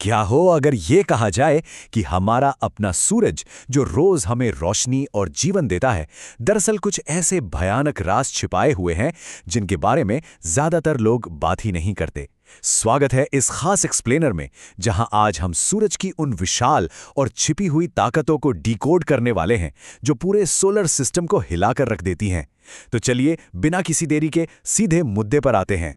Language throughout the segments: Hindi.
क्या हो अगर ये कहा जाए कि हमारा अपना सूरज जो रोज हमें रोशनी और जीवन देता है, दरअसल कुछ ऐसे भयानक राज छिपाए हुए हैं जिनके बारे में ज्यादातर लोग बात ही नहीं करते। स्वागत है इस खास एक्सप्लेनर में, जहां आज हम सूरज की उन विशाल और छिपी हुई ताकतों को डिकोड करने वाले हैं जो पूरे सोलर सिस्टम को हिलाकर रख देती हैं। तो चलिए बिना किसी देरी के सीधे मुद्दे पर आते हैं।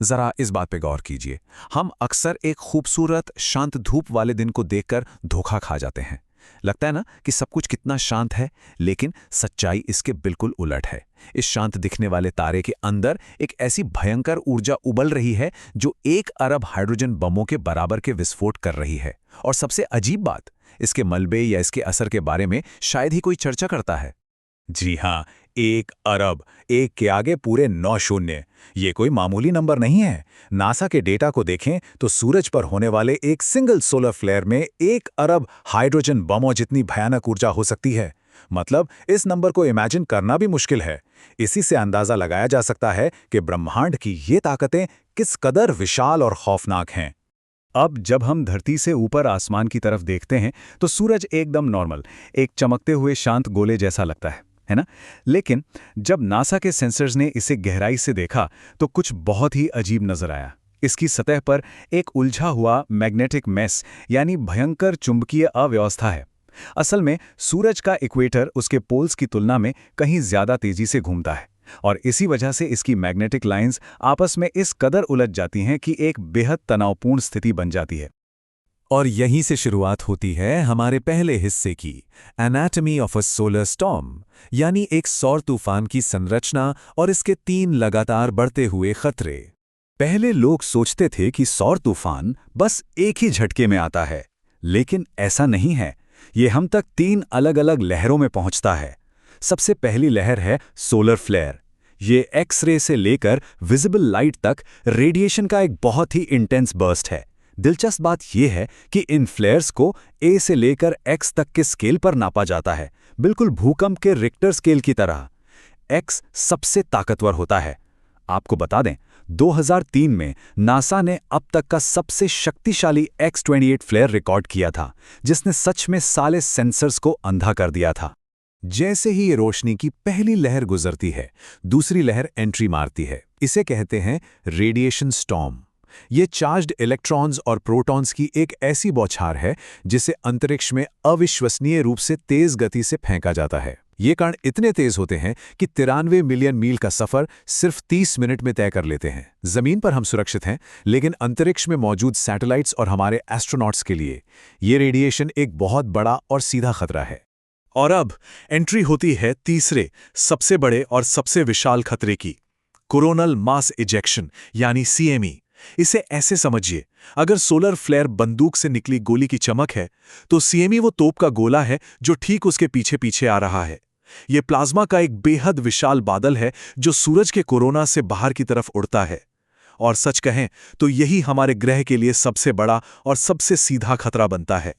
जरा इस बात पे गौर कीजिए। हम अक्सर एक खूबसूरत शांत धूप वाले दिन को देखकर धोखा खा जाते हैं। लगता है ना कि सब कुछ कितना शांत है, लेकिन सच्चाई इसके बिल्कुल उलट है। इस शांत दिखने वाले तारे के अंदर एक ऐसी भयंकर ऊर्जा उबल रही है जो 1 अरब हाइड्रोजन बमों के बराबर के विस्फोट कर रही है। और सबसे अजीब बात, इसके मलबे या इसके असर के बारे में शायद ही कोई चर्चा करता है। जी हाँ, 1 अरब, एक के आगे पूरे 9 शून्य। ये कोई मामूली नंबर नहीं है। नासा के डेटा को देखें तो सूरज पर होने वाले एक सिंगल सोलर फ्लेयर में 1 अरब हाइड्रोजन बमों जितनी भयानक ऊर्जा हो सकती है। मतलब इस नंबर को इमेजिन करना भी मुश्किल है। इसी से अंदाजा लगाया जा सकता है कि ब्रह्मांड की ये ताकतें किस कदर विशाल और खौफनाक हैं। अब जब हम धरती से ऊपर आसमान की तरफ देखते हैं तो सूरज एकदम नॉर्मल, एक चमकते हुए शांत गोले जैसा लगता है ना? लेकिन जब नासा के सेंसर्स ने इसे गहराई से देखा तो कुछ बहुत ही अजीब नजर आया। इसकी सतह पर एक उलझा हुआ मैग्नेटिक मेस यानी भयंकर चुंबकीय अव्यवस्था है। असल में सूरज का इक्वेटर उसके पोल्स की तुलना में कहीं ज्यादा तेजी से घूमता है और इसी वजह से इसकी मैग्नेटिक लाइंस आपस में इस कदर उलझ जाती हैं कि एक बेहद तनावपूर्ण स्थिति बन जाती है। और यहीं से शुरुआत होती है हमारे पहले हिस्से की, anatomy of a solar storm, यानी एक सौर तूफान की संरचना और इसके 3 लगातार बढ़ते हुए खतरे। पहले लोग सोचते थे कि सौर तूफान बस एक ही झटके में आता है, लेकिन ऐसा नहीं है। ये हम तक 3 अलग-अलग लहरों में पहुंचता है। सबसे पहली लहर है सोलर फ्लेयर। ये एक्स-रे से लेकर विजिबल लाइट तक रेडिएशन का एक बहुत ही इंटेंस बर्स्ट है। दिलचस्प बात यह है कि इन फ्लेयर्स को ए से लेकर एक्स तक के स्केल पर नापा जाता है, बिल्कुल भूकंप के रिक्टर स्केल की तरह। एक्स सबसे ताकतवर होता है। आपको बता दें, 2003 में नासा ने अब तक का सबसे शक्तिशाली X-28 फ्लेयर रिकॉर्ड किया था, जिसने सच में साले सेंसर्स को अंधा कर दिया था। जैसे ही ये रोशनी की पहली लहर गुजरती है, दूसरी लहर एंट्री मारती है। इसे कहते हैं रेडिएशन स्टॉर्म। ये चार्ज्ड इलेक्ट्रॉन्स और प्रोटॉन्स की एक ऐसी बौछार है जिसे अंतरिक्ष में अविश्वसनीय रूप से तेज गति से फेंका जाता है। ये कण इतने तेज होते हैं कि 93 मिलियन मील का सफर सिर्फ 30 मिनट में तय कर लेते हैं। जमीन पर हम सुरक्षित हैं, लेकिन अंतरिक्ष में मौजूद सैटेलाइट्स और हमारे एस्ट्रोनॉट्स के लिए ये रेडिएशन एक बहुत बड़ा और सीधा खतरा है। और अब एंट्री होती है तीसरे सबसे बड़े और सबसे विशाल खतरे की, कोरोनल मास इजेक्शन यानी CME। इसे ऐसे समझिए, अगर सोलर फ्लेयर बंदूक से निकली गोली की चमक है, तो CME वो तोप का गोला है जो ठीक उसके पीछे पीछे आ रहा है। ये प्लाज्मा का एक बेहद विशाल बादल है जो सूरज के कोरोना से बाहर की तरफ उड़ता है। और सच कहें तो यही हमारे ग्रह के लिए सबसे बड़ा और सबसे सीधा खतरा बनता है।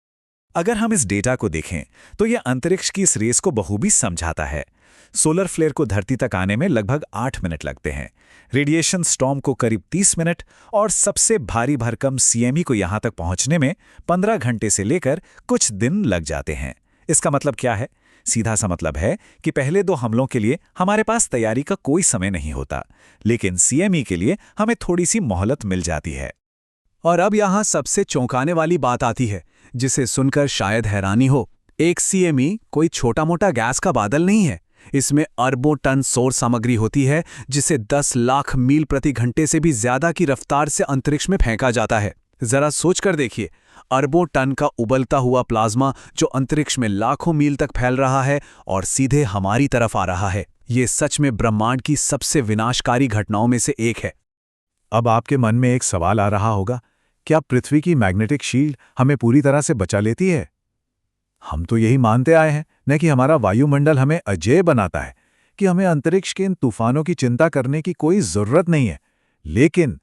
अगर हम इस डेटा को देखें तो यह अंतरिक्ष की इस रेस को बखूबी समझाता है। सोलर फ्लेयर को धरती तक आने में लगभग 8 मिनट लगते हैं, रेडिएशन स्टॉर्म को करीब 30 मिनट और सबसे भारी भरकम CME को यहां तक पहुंचने में 15 घंटे से लेकर कुछ दिन लग जाते हैं। इसका मतलब क्या है? सीधा सा मतलब है कि पहले 2 हमलों के लिए हमारे पास तैयारी का कोई समय नहीं होता, लेकिन CME के लिए हमें थोड़ी सी मोहलत मिल जाती है। और अब यहां सबसे चौंकाने वाली बात आती है, जिसे सुनकर शायद हैरानी हो। एक CME कोई छोटा मोटा गैस का बादल नहीं है। इसमें अरबों टन सौर सामग्री होती है, जिसे 10 लाख मील प्रति घंटे से भी ज्यादा की रफ्तार से अंतरिक्ष में फेंका जाता है। जरा सोचकर देखिए, अरबों टन का उबलता हुआ प्लाज्मा जो अंतरिक्ष में लाखों मील तक फैल रहा है और सीधे हमारी तरफ आ रहा है। ये सच में ब्रह्मांड की सबसे विनाशकारी घटनाओं में से एक है। अब आपके मन में एक सवाल आ रहा होगा, क्या पृथ्वी की मैग्नेटिक शील्ड हमें पूरी तरह से बचा लेती है? हम तो यही मानते आए हैं न कि हमारा वायुमंडल हमें अजेय बनाता है, कि हमें अंतरिक्ष के इन तूफानों की चिंता करने की कोई जरूरत नहीं है। लेकिन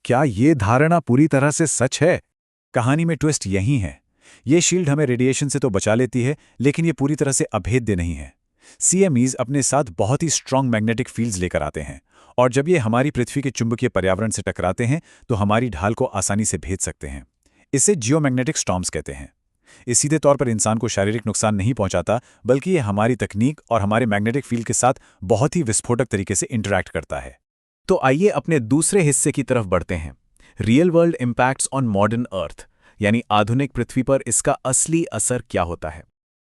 क्या ये धारणा पूरी तरह से सच है? कहानी में ट्विस्ट यही है। ये शील्ड हमें रेडिएशन से तो बचा लेती है, लेकिन ये पूरी तरह से अभेद्य नहीं है। CMEs अपने साथ बहुत ही स्ट्रॉन्ग मैग्नेटिक फील्ड्स लेकर आते हैं, और जब ये हमारी पृथ्वी के चुंबकीय पर्यावरण से टकराते हैं तो हमारी ढाल को आसानी से भेद सकते हैं। इसे जियोमैग्नेटिक स्टॉर्म्स कहते हैं। ये सीधे तौर पर इंसान को शारीरिक नुकसान नहीं पहुंचाता, बल्कि ये हमारी तकनीक और हमारे मैग्नेटिक फील्ड के साथ बहुत ही विस्फोटक तरीके से इंटरैक्ट करता है। तो आइए अपने दूसरे हिस्से की तरफ बढ़ते हैं, real world impacts on modern earth, यानी आधुनिक पृथ्वी पर इसका असली असर क्या होता है।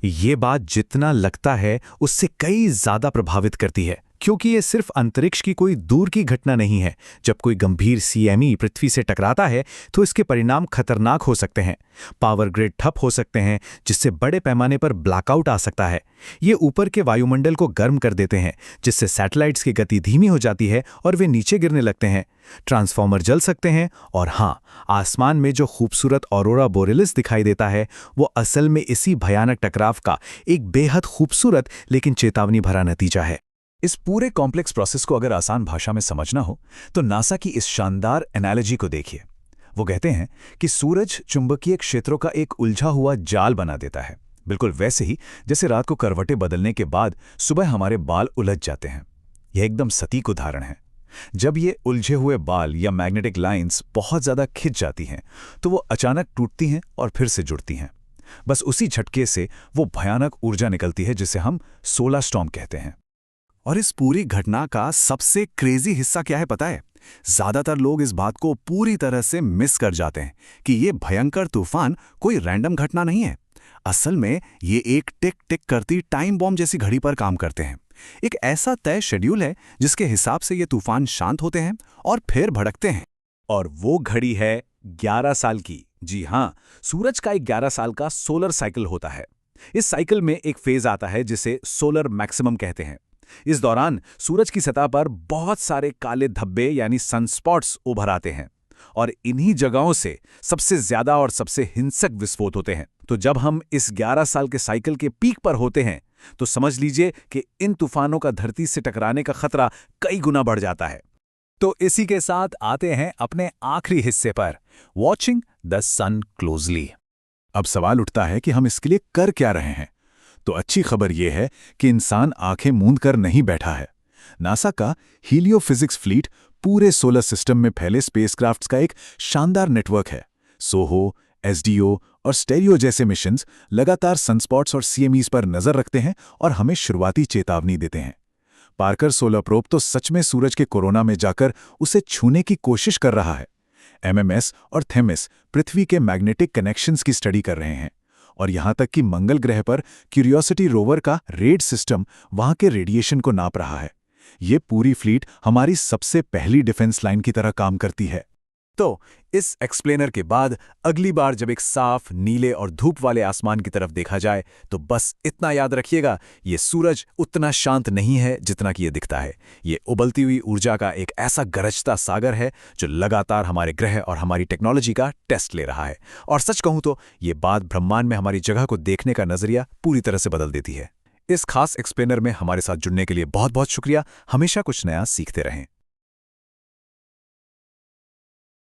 ये बात जितना लगता है उससे कई ज्यादा प्रभावित करती है, क्योंकि ये सिर्फ अंतरिक्ष की कोई दूर की घटना नहीं है। जब कोई गंभीर CME पृथ्वी से टकराता है तो इसके परिणाम खतरनाक हो सकते हैं। पावर ग्रिड ठप हो सकते हैं, जिससे बड़े पैमाने पर ब्लैकआउट आ सकता है। ये ऊपर के वायुमंडल को गर्म कर देते हैं, जिससे सैटेलाइट्स की गति धीमी हो जाती है और वे नीचे गिरने लगते हैं। ट्रांसफॉर्मर जल सकते हैं, और हाँ, आसमान में जो खूबसूरत ऑरोरा बोरेलिस दिखाई देता है वो असल में इसी भयानक टकराव का एक बेहद खूबसूरत लेकिन चेतावनी भरा नतीजा है। इस पूरे कॉम्प्लेक्स प्रोसेस को अगर आसान भाषा में समझना हो तो नासा की इस शानदार एनालॉजी को देखिए। वो कहते हैं कि सूरज चुंबकीय क्षेत्रों का एक उलझा हुआ जाल बना देता है, बिल्कुल वैसे ही जैसे रात को करवटें बदलने के बाद सुबह हमारे बाल उलझ जाते हैं। यह एकदम सटीक उदाहरण है। जब ये उलझे हुए बाल या मैग्नेटिक लाइंस बहुत ज़्यादा खिंच जाती हैं तो वो अचानक टूटती हैं और फिर से जुड़ती हैं। बस उसी झटके से वो भयानक ऊर्जा निकलती है जिसे हम सोलर स्टॉर्म कहते हैं। और इस पूरी घटना का सबसे क्रेजी हिस्सा क्या है पता है? ज्यादातर लोग इस बात को पूरी तरह से मिस कर जाते हैं कि ये भयंकर तूफान कोई रैंडम घटना नहीं है। असल में ये एक टिक टिक करती टाइम बॉम्ब जैसी घड़ी पर काम करते हैं। एक ऐसा तय शेड्यूल है जिसके हिसाब से ये तूफान शांत होते हैं और फिर भड़कते हैं। और वो घड़ी है 11 साल की। जी हाँ, सूरज का एक 11 साल का सोलर साइकिल होता है। इस साइकिल में एक फेज आता है जिसे सोलर मैक्सिमम कहते हैं। इस दौरान सूरज की सतह पर बहुत सारे काले धब्बे यानी सनस्पॉट्स उभर आते हैं, और इन्हीं जगहों से सबसे ज्यादा और सबसे हिंसक विस्फोट होते हैं। तो जब हम इस 11 साल के साइकिल के पीक पर होते हैं तो समझ लीजिए कि इन तूफानों का धरती से टकराने का खतरा कई गुना बढ़ जाता है। तो इसी के साथ आते हैं अपने आखिरी हिस्से पर, वॉचिंग द सन क्लोजली। अब सवाल उठता है कि हम इसके लिए कर क्या रहे हैं। तो अच्छी खबर यह है कि इंसान आंखें मूंद कर नहीं बैठा है। नासा का हीलियोफिजिक्स फ्लीट पूरे सोलर सिस्टम में फैले स्पेसक्राफ्ट्स का एक शानदार नेटवर्क है। सोहो, SDO और स्टेरियो जैसे मिशंस लगातार सनस्पॉट्स और CMEs पर नजर रखते हैं और हमें शुरुआती चेतावनी देते हैं। पार्कर सोलर प्रोब तो सच में सूरज के कोरोना में जाकर उसे छूने की कोशिश कर रहा है। MMS और थेमिस पृथ्वी के मैग्नेटिक कनेक्शंस की स्टडी कर रहे हैं, और यहां तक कि मंगल ग्रह पर क्यूरियोसिटी रोवर का रेड सिस्टम वहां के रेडिएशन को नाप रहा है। ये पूरी फ्लीट हमारी सबसे पहली डिफेंस लाइन की तरह काम करती है। तो इस एक्सप्लेनर के बाद अगली बार जब एक साफ नीले और धूप वाले आसमान की तरफ देखा जाए तो बस इतना याद रखिएगा, ये सूरज उतना शांत नहीं है जितना कि ये दिखता है। ये उबलती हुई ऊर्जा का एक ऐसा गरजता सागर है जो लगातार हमारे ग्रह और हमारी टेक्नोलॉजी का टेस्ट ले रहा है। और सच कहूं तो ये बात ब्रह्मांड में हमारी जगह को देखने का नजरिया पूरी तरह से बदल देती है। इस खास एक्सप्लेनर में हमारे साथ जुड़ने के लिए बहुत बहुत शुक्रिया। हमेशा कुछ नया सीखते रहें।